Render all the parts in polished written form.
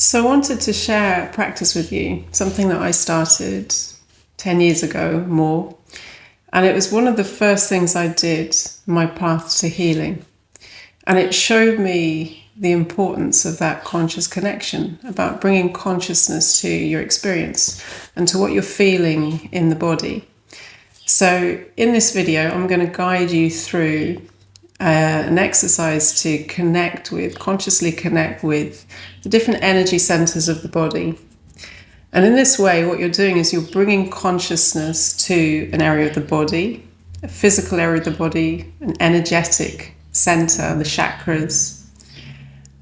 So I wanted to share a practice with you, something that I started 10 years ago, more. And it was one of the first things I did in my path to healing. And it showed me the importance of that conscious connection, about bringing consciousness to your experience and to what you're feeling in the body. So in this video, I'm going to guide you through an exercise to consciously connect with the different energy centers of the body. And in this way, what you're doing is you're bringing consciousness to an area of the body, a physical area of the body, an energetic center, the chakras.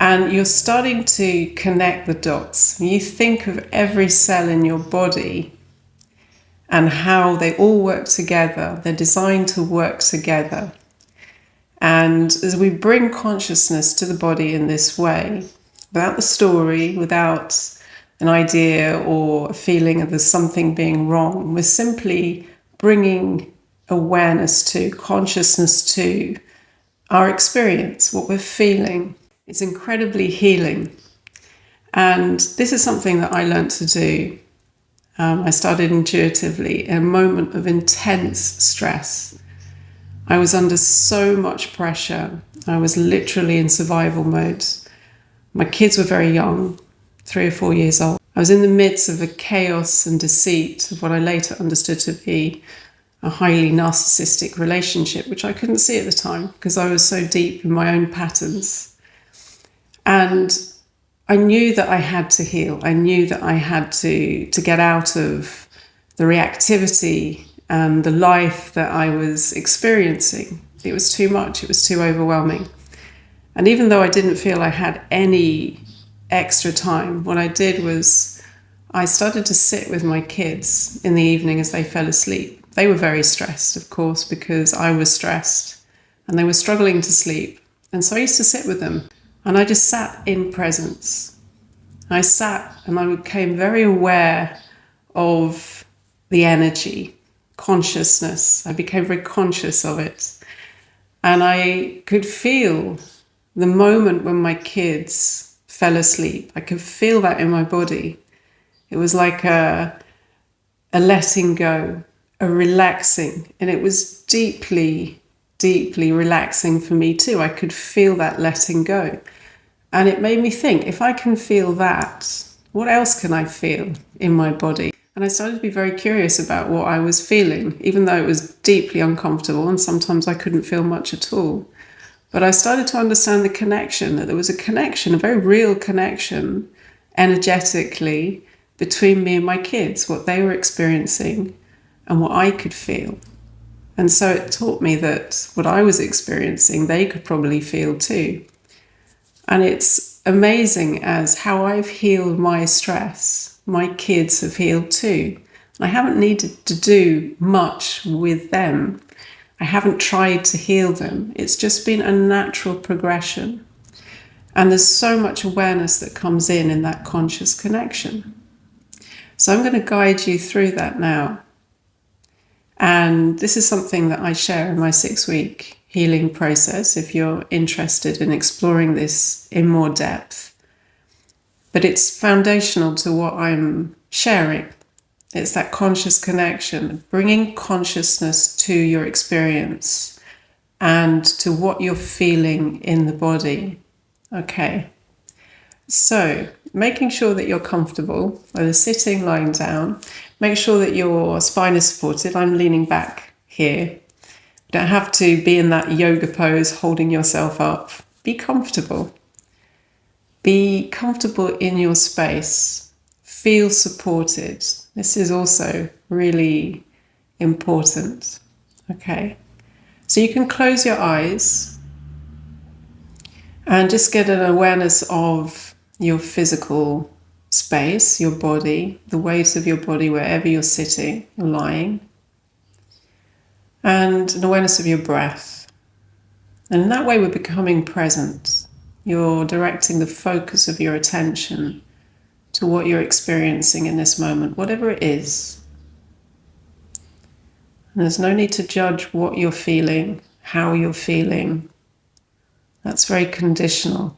And you're starting to connect the dots. You think of every cell in your body and how they all work together. They're designed to work together. And as we bring consciousness to the body in this way, without the story, without an idea or a feeling of there's something being wrong, we're simply bringing awareness to, consciousness to our experience, what we're feeling. It's incredibly healing. And this is something that I learned to do. I started intuitively in a moment of intense stress. I was under so much pressure. I was literally in survival mode. My kids were very young, 3 or 4 years old. I was in the midst of a chaos and deceit of what I later understood to be a highly narcissistic relationship, which I couldn't see at the time because I was so deep in my own patterns. And I knew that I had to heal. I knew that I had to get out of the reactivity and the life that I was experiencing. It was too much. It was too overwhelming. And even though I didn't feel I had any extra time, what I did was I started to sit with my kids in the evening as they fell asleep. They were very stressed, of course, because I was stressed and they were struggling to sleep. And so I used to sit with them and I just sat in presence. I sat and I became very aware of the energy, consciousness. I became very conscious of it. And I could feel the moment when my kids fell asleep. I could feel that in my body. It was like a letting go, a relaxing. And it was deeply, deeply relaxing for me too. I could feel that letting go. And it made me think, if I can feel that, what else can I feel in my body? And I started to be very curious about what I was feeling, even though it was deeply uncomfortable and sometimes I couldn't feel much at all. But I started to understand the connection, that there was a connection, a very real connection, energetically, between me and my kids, what they were experiencing and what I could feel. And so it taught me that what I was experiencing, they could probably feel too. And it's amazing as how I've healed my stress, my kids have healed too. I haven't needed to do much with them. I haven't tried to heal them. It's just been a natural progression. And there's so much awareness that comes in that conscious connection. So I'm going to guide you through that now. And this is something that I share in my 6-week healing process if you're interested in exploring this in more depth. But it's foundational to what I'm sharing. It's that conscious connection, bringing consciousness to your experience and to what you're feeling in the body. Okay, so making sure that you're comfortable, whether sitting, lying down. Make sure that your spine is supported. I'm leaning back here. You don't have to be in that yoga pose, holding yourself up. Be comfortable. Be comfortable in your space. Feel supported. This is also really important. Okay, so you can close your eyes and just get an awareness of your physical space, your body, the weight of your body wherever you're sitting or lying, and an awareness of your breath. And in that way, we're becoming present. You're directing the focus of your attention to what you're experiencing in this moment, whatever it is. And there's no need to judge what you're feeling, how you're feeling. That's very conditional.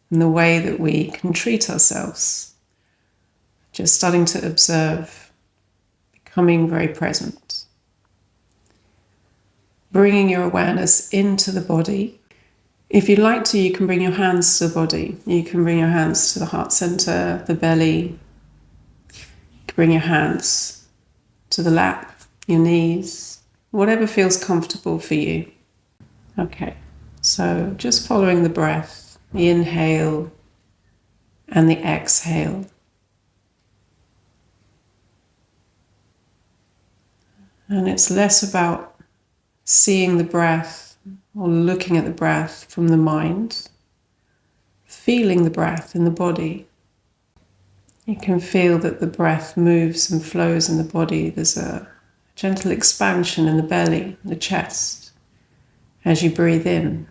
and the way that we can treat ourselves. Just starting to observe, becoming very present. Bringing your awareness into the body. If you'd like to, you can bring your hands to the body. You can bring your hands to the heart center, the belly. You can bring your hands to the lap, your knees, whatever feels comfortable for you. Okay, so just following the breath, the inhale and the exhale. And it's less about seeing the breath or looking at the breath from the mind, feeling the breath in the body. You can feel that the breath moves and flows in the body. There's a gentle expansion in the belly, the chest, as you breathe in.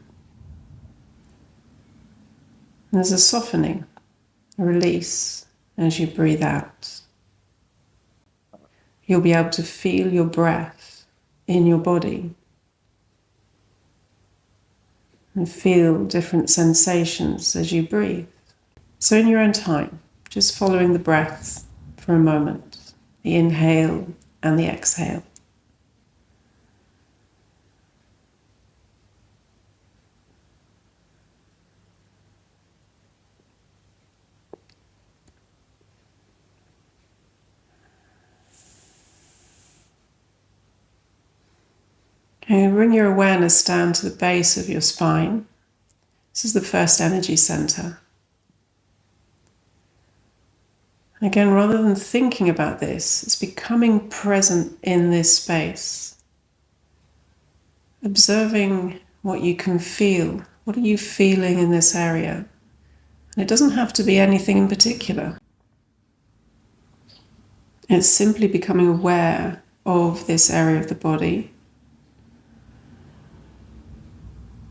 And there's a softening, a release as you breathe out. You'll be able to feel your breath in your body and feel different sensations as you breathe. So in your own time, just following the breath for a moment, the inhale and the exhale. And bring your awareness down to the base of your spine. This is the first energy center. Again, rather than thinking about this, it's becoming present in this space. Observing what you can feel. What are you feeling in this area? And it doesn't have to be anything in particular. It's simply becoming aware of this area of the body,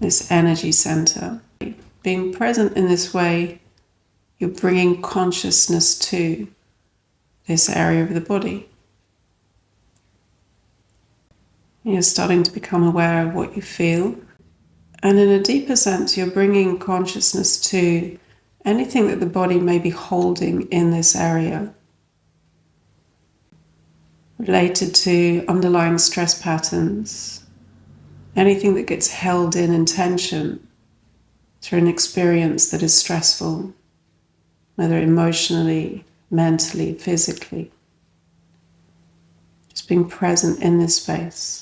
this energy center. Being present in this way, you're bringing consciousness to this area of the body. You're starting to become aware of what you feel. And in a deeper sense, you're bringing consciousness to anything that the body may be holding in this area, related to underlying stress patterns, anything that gets held in tension through an experience that is stressful, whether emotionally, mentally, physically. Just being present in this space.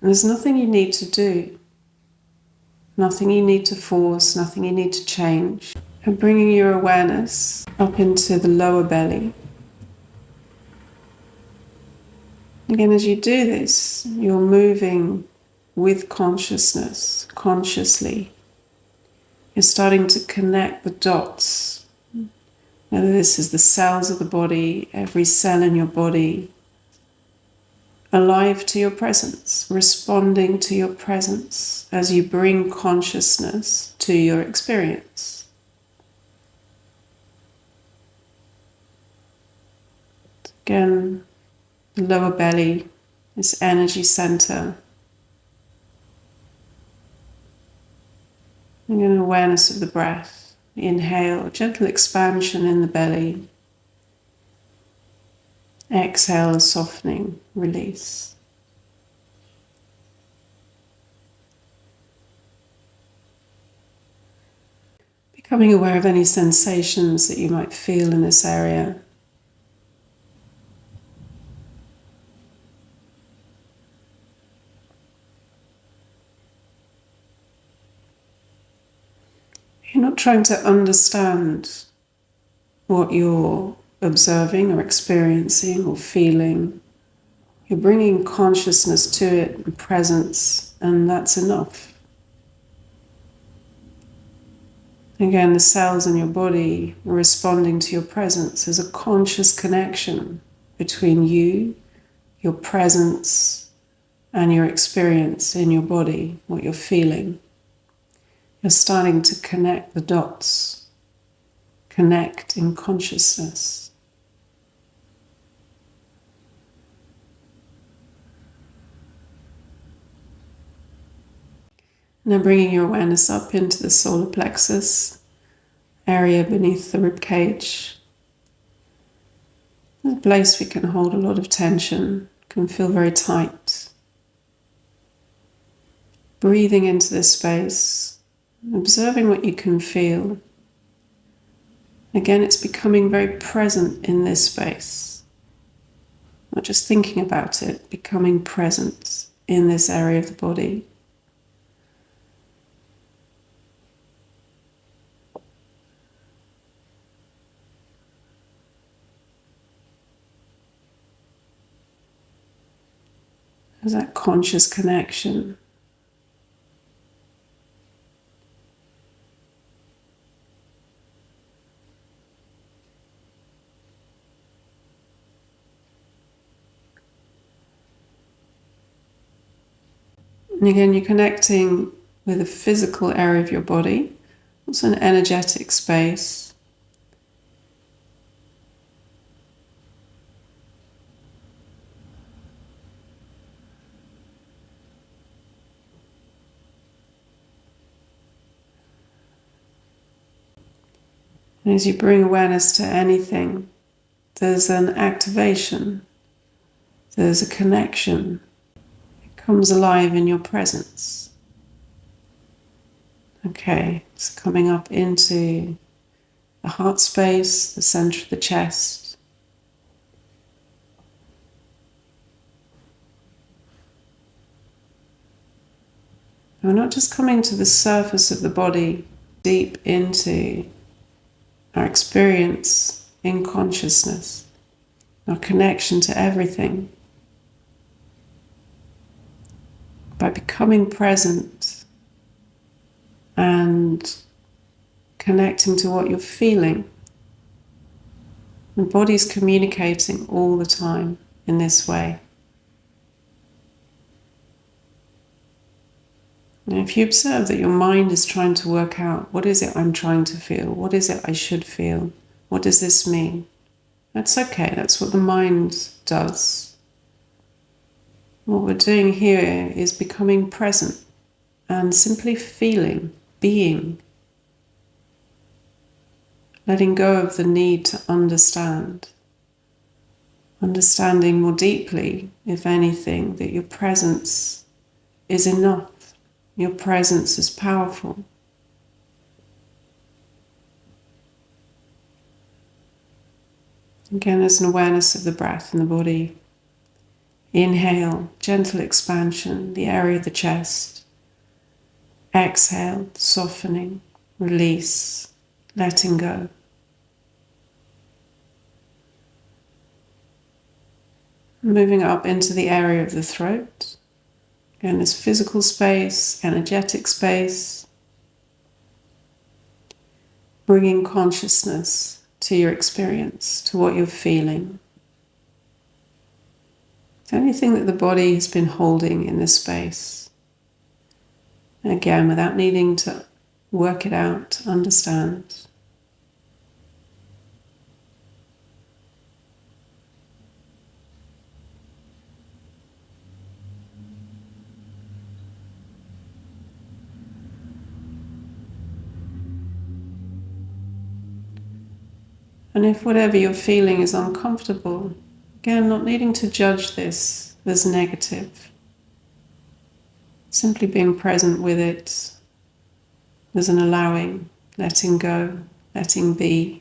And there's nothing you need to do, nothing you need to force, nothing you need to change. And bringing your awareness up into the lower belly. Again, as you do this, you're moving with consciousness, consciously. You're starting to connect the dots. Whether this is the cells of the body, every cell in your body, alive to your presence, responding to your presence as you bring consciousness to your experience. Again, the lower belly, this energy center. And an awareness of the breath. Inhale, a gentle expansion in the belly. Exhale, a softening, release. Becoming aware of any sensations that you might feel in this area. You're not trying to understand what you're observing or experiencing or feeling. You're bringing consciousness to it and presence, and that's enough. Again, the cells in your body are responding to your presence. There's a conscious connection between you, your presence, and your experience in your body, what you're feeling. You're starting to connect the dots. connect in consciousness. Now bringing your awareness up into the solar plexus, area beneath the rib cage. A place we can hold a lot of tension, can feel very tight. Breathing into this space, observing what you can feel. Again, it's becoming very present in this space. Not just thinking about it, becoming present in this area of the body. There's that conscious connection. And again, you're connecting with a physical area of your body, also an energetic space. And as you bring awareness to anything, there's an activation, there's a connection. It comes alive in your presence. Okay, it's coming up into the heart space, the center of the chest. And we're not just coming to the surface of the body, deep into our experience in consciousness, our connection to everything. By becoming present and connecting to what you're feeling, the body's communicating all the time in this way. And if you observe that your mind is trying to work out, what is it I'm trying to feel? What is it I should feel? What does this mean? That's okay, that's what the mind does. What we're doing here is becoming present and simply feeling, being. Letting go of the need to understand. Understanding more deeply, if anything, that your presence is enough. Your presence is powerful. Again, there's an awareness of the breath in the body. Inhale, gentle expansion, the area of the chest. Exhale, softening, release, letting go. Moving up into the area of the throat. Again, this physical space, energetic space. Bringing consciousness to your experience, to what you're feeling. To anything that the body has been holding in this space. And again, without needing to work it out, to understand. And if whatever you're feeling is uncomfortable, again, not needing to judge this as negative. Simply being present with it as an allowing, letting go, letting be.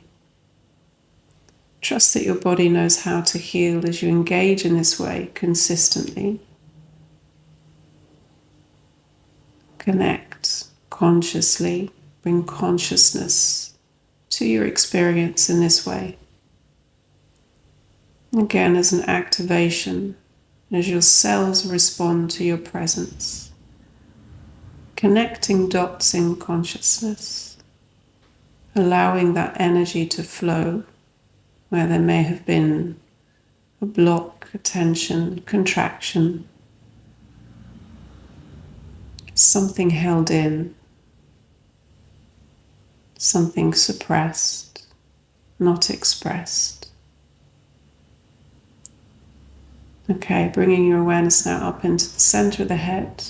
Trust that your body knows how to heal as you engage in this way consistently. Connect consciously, bring consciousness to your experience in this way. Again, as an activation, as your cells respond to your presence. Connecting dots in consciousness, allowing that energy to flow where there may have been a block, a tension, contraction, something held in, something suppressed. not expressed. Okay, bringing your awareness now up into the center of the head.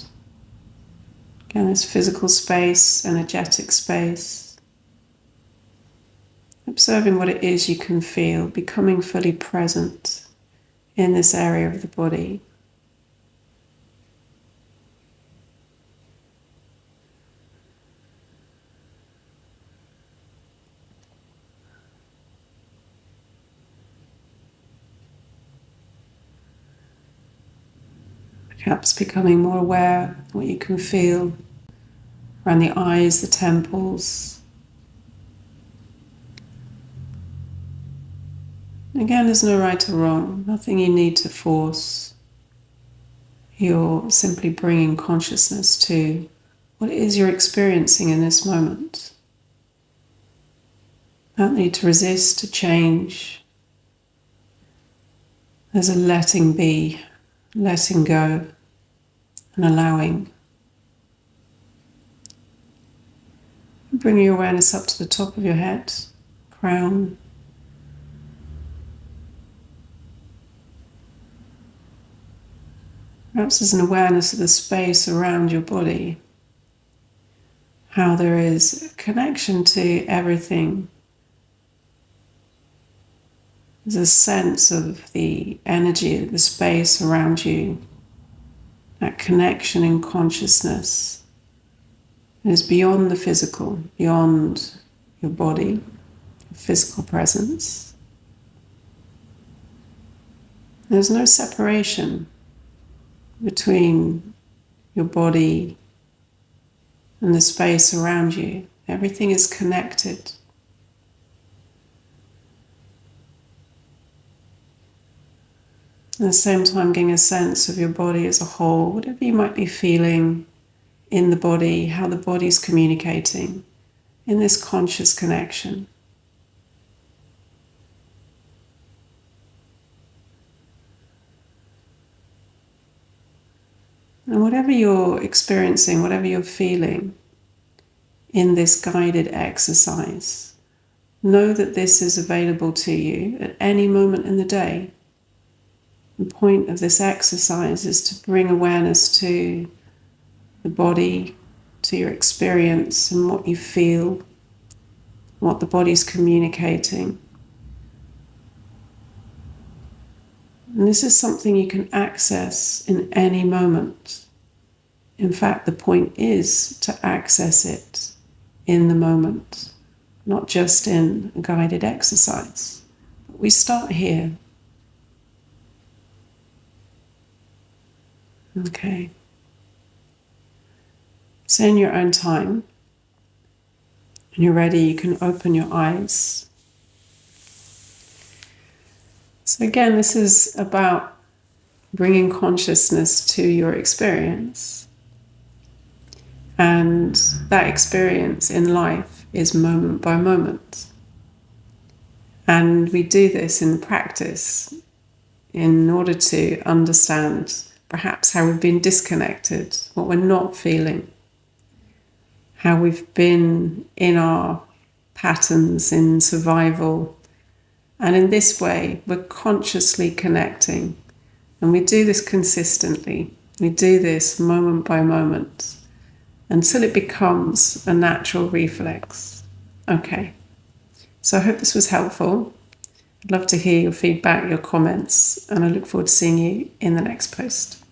Again, this physical space, energetic space. Observing what it is you can feel, becoming fully present in this area of the body. Perhaps becoming more aware of what you can feel around the eyes, the temples. Again, there's no right or wrong, nothing you need to force. You're simply bringing consciousness to what it is you're experiencing in this moment. Don't need to resist, to change. There's a letting be, letting go, and allowing. Bring your awareness up to the top of your head, crown. Perhaps there's an awareness of the space around your body, how there is a connection to everything. There's a sense of the energy, the space around you, that connection in consciousness. It is beyond the physical, beyond your body, your physical presence. There's no separation between your body and the space around you. Everything is connected. At the same time, getting a sense of your body as a whole, whatever you might be feeling in the body, how the body's communicating in this conscious connection. And whatever you're experiencing, whatever you're feeling in this guided exercise, know that this is available to you at any moment in the day. The point of this exercise is to bring awareness to the body, to your experience and what you feel, what the body's communicating. And this is something you can access in any moment. In fact, the point is to access it in the moment, not just in a guided exercise. But we start here. Okay. So in your own time, when you're ready, you can open your eyes. So again, this is about bringing consciousness to your experience. And that experience in life is moment by moment. And we do this in practice in order to understand perhaps how we've been disconnected, what we're not feeling, how we've been in our patterns in survival. And in this way, we're consciously connecting. And we do this consistently. We do this moment by moment until it becomes a natural reflex. Okay. So I hope this was helpful. I'd love to hear your feedback, your comments, and I look forward to seeing you in the next post.